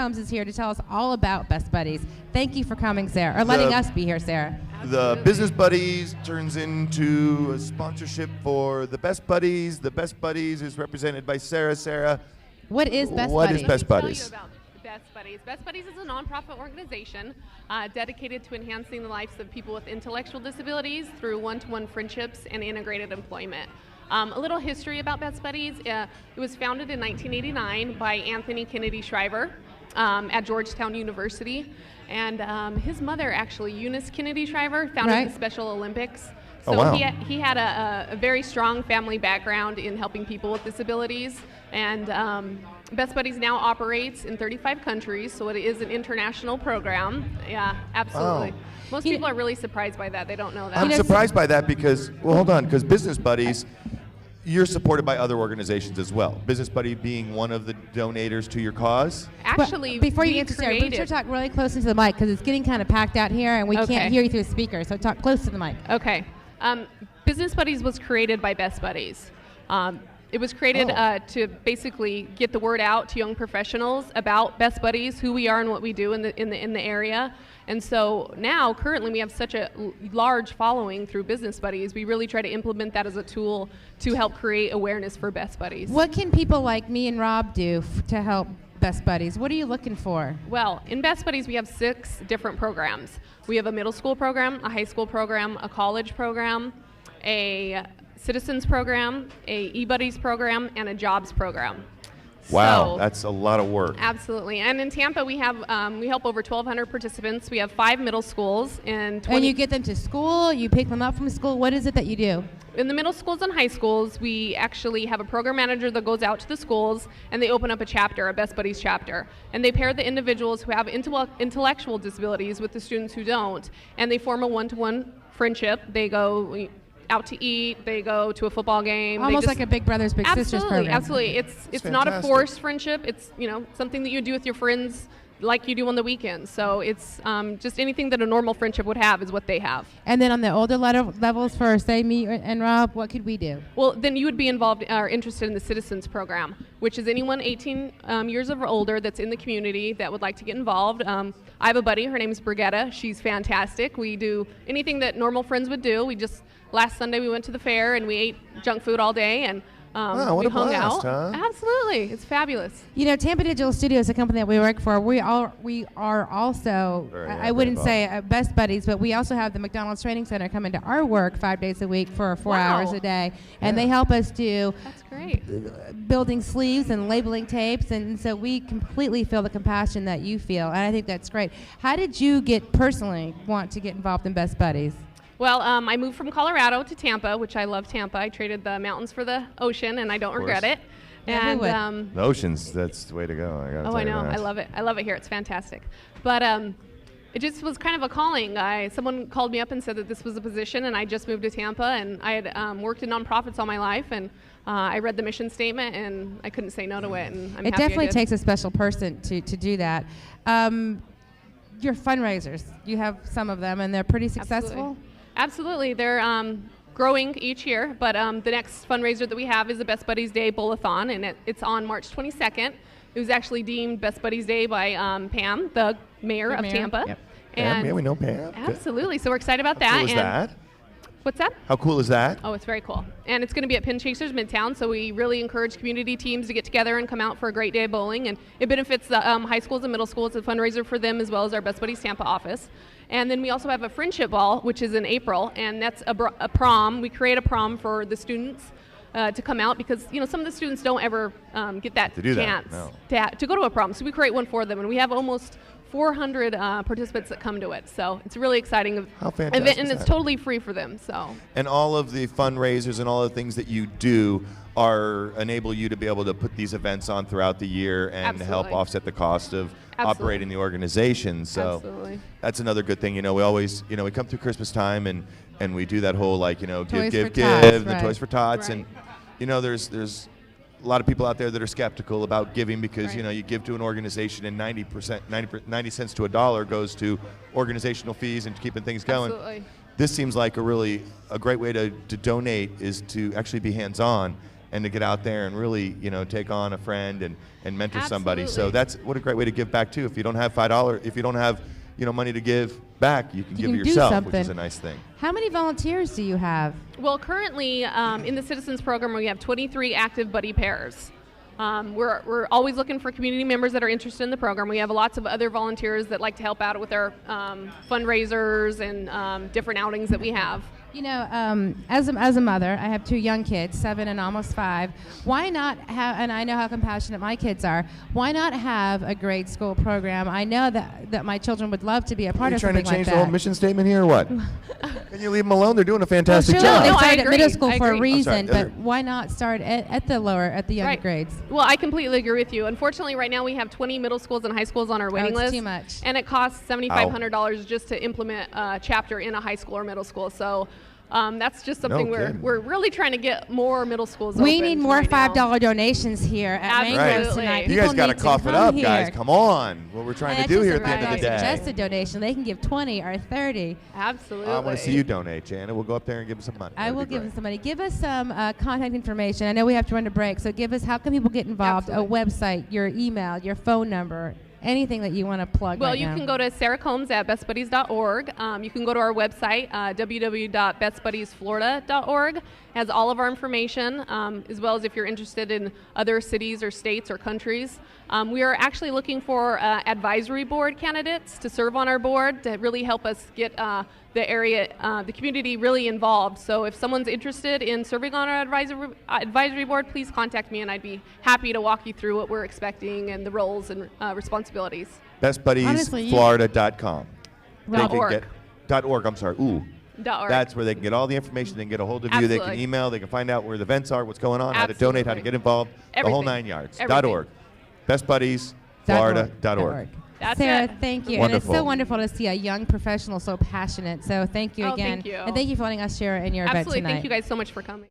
Combs is here to tell us all about Best Buddies. Thank you for coming, Sarah, or letting us be here, Sarah. The Business Buddies turns into a sponsorship for the Best Buddies. The Best Buddies is represented by Sarah. Sarah, what is Best Buddies? What is Best Buddies? Let me tell you about Best Buddies. Best Buddies is a nonprofit organization dedicated to enhancing the lives of people with intellectual disabilities through one-to-one friendships and integrated employment. A little history about Best Buddies. It was founded in 1989 by Anthony Kennedy Shriver at Georgetown University. And his mother, actually, Eunice Kennedy Shriver, founded the Special Olympics. So he had a very strong family background in helping people with disabilities. And Best Buddies now operates in 35 countries, so it is an international program. Yeah, absolutely. Oh. Most people are really surprised by that. They don't know that. I'm surprised by that because, well, hold on, because Business Buddies, you're supported by other organizations as well. Business Buddy being one of the donators to your cause. Actually, before you answer, Sarah, we should talk really close into the mic because it's getting kind of packed out here and we can't hear you through the speaker. So talk close to the mic. Okay. Business Buddies was created by Best Buddies. It was created to basically get the word out to young professionals about Best Buddies, who we are and what we do in the area. And so now, currently, we have such a large following through Business Buddies. We really try to implement that as a tool to help create awareness for Best Buddies. What can people like me and Rob do to help Best Buddies? What are you looking for? Well, in Best Buddies, we have 6 different programs. We have a middle school program, a high school program, a college program, a citizens program, a e-buddies program, and a jobs program. Wow, so, that's a lot of work. Absolutely. And in Tampa, we have we help over 1,200 participants. We have 5 middle schools and 20. And you get them to school, you pick them up from school. What is it that you do? In the middle schools and high schools, we actually have a program manager that goes out to the schools and they open up a chapter, a Best Buddies chapter. And they pair the individuals who have intellectual disabilities with the students who don't. And they form a one-to-one friendship. They go out to eat, they go to a football game. Almost like a Big Brothers Big Sisters program. Absolutely. It's not a forced friendship. It's something that you do with your friends like you do on the weekends. So it's just anything that a normal friendship would have is what they have. And then on the older levels for, say, me and Rob, what could we do? Well, then you would be involved or interested in the Citizens Program, which is anyone 18 years or older that's in the community that would like to get involved. I have a buddy. Her name is Brigetta. She's fantastic. We do anything that normal friends would do. Last Sunday we went to the fair and we ate junk food all day and we hung out. Huh? Absolutely, it's fabulous. Tampa Digital Studio is a company that we work for. We are also, I wouldn't say Best Buddies, but we also have the McDonald's Training Center come into our work 5 days a week for 4 hours a day, and they help us do That's great. Building sleeves and labeling tapes, and so we completely feel the compassion that you feel, and I think that's great. How did you personally want to get involved in Best Buddies? Well, I moved from Colorado to Tampa, which I love Tampa. I traded the mountains for the ocean, and I don't regret it. And the oceans, that's the way to go. I know. I love it. I love it here. It's fantastic. But it just was kind of a calling. Someone called me up and said that this was a position, and I just moved to Tampa, and I had worked in nonprofits all my life, and I read the mission statement, and I couldn't say no to it. And I'm it happy definitely I did. takes a special person to do that. Your fundraisers, you have some of them, and they're pretty successful. Absolutely. They're growing each year, but the next fundraiser that we have is the Best Buddies Day Bowl-a-thon, and it's on March 22nd. It was actually deemed Best Buddies Day by Pam, the mayor of Tampa. Yep. And Pam, we know Pam. Absolutely. So we're excited about that. How cool is that? What's that? How cool is that? Oh, it's very cool. And it's going to be at Pin Chasers Midtown, so we really encourage community teams to get together and come out for a great day of bowling. And it benefits the high schools and middle schools. It's a fundraiser for them as well as our Best Buddies Tampa office. And then we also have a friendship ball, which is in April, and that's a prom. We create a prom for the students to come out because some of the students don't ever get that chance to go to a prom. So we create one for them, and we have almost 400 participants that come to it. So it's a really exciting event, and it's totally free for them. So. And all of the fundraisers and all the things that you do enable you to be able to put these events on throughout the year and help offset the cost of operating the organization. So that's another good thing. We always, we come through Christmas time and we do that whole give, the Toys for Tots, and there's a lot of people out there that are skeptical about giving because you give to an organization and 90 cents to $1 goes to organizational fees and keeping things going. Absolutely. This seems like a great way to donate is to actually be hands-on and to get out there and really, take on a friend and mentor somebody. So Absolutely. what a great way to give back too. If you don't have $5, if you don't have, money to give back, you can give yourself, which is a nice thing. How many volunteers do you have? Well, currently in the Citizens Program, we have 23 active buddy pairs. We're always looking for community members that are interested in the program. We have lots of other volunteers that like to help out with our fundraisers and different outings that we have. As a mother, I have 2 young kids, 7 and almost 5. Why not have, and I know how compassionate my kids are, why not have a grade school program? I know that my children would love to be a part of something like that. Are you trying to change the whole mission statement here or what? Can you leave them alone? They're doing a fantastic Well, job. They No, I started at agree. middle school I for a agree. reason, sorry. but why not start at the younger Right. grades? Well, I completely agree with you. Unfortunately, right now we have 20 middle schools and high schools on our waiting it's list. too much. And it costs $7,500 just to implement a chapter in a high school or middle school. So that's just something kidding. we're really trying to get more middle schools We open need more right now. $5 donations here at Mangroves Absolutely. tonight. You guys People got to need cough it come up, here. guys. Come on. What we're trying And to do that's here just at the end of the day. suggested donation. They can give 20 or 30. Absolutely. I want to see you donate, Janet. We'll go up there and give them some money. I That'd will be give great. them some money. Give us some contact information. I know we have to run to break, so give us, how can people get involved? Absolutely. A website, your email, your phone number, anything that you want to plug Well, right you now. can go to sarahcombs@bestbuddies.org. You can go to our website, www.bestbuddiesflorida.org. Has all of our information, as well as if you're interested in other cities or states or countries. We are actually looking for advisory board candidates to serve on our board to really help us get the area, the community really involved. So if someone's interested in serving on our advisory board, please contact me and I'd be happy to walk you through what we're expecting and the roles and responsibilities. BestBuddiesFlorida.com. .org. .org, I'm sorry. Ooh. .org. That's where they can get all the information. They can get a hold of you. They can Absolutely. email. They can find out where the events are, what's going on, how to donate, how to Absolutely. get involved, the whole Everything. 9 yards. Everything. .org. BestBuddiesFlorida.org. That's Sarah, it. thank you. Wonderful. And it's so wonderful to see a young professional so passionate. So thank you Oh, again. thank you. And thank you for letting us share in your event Absolutely. tonight. Thank you guys so much for coming.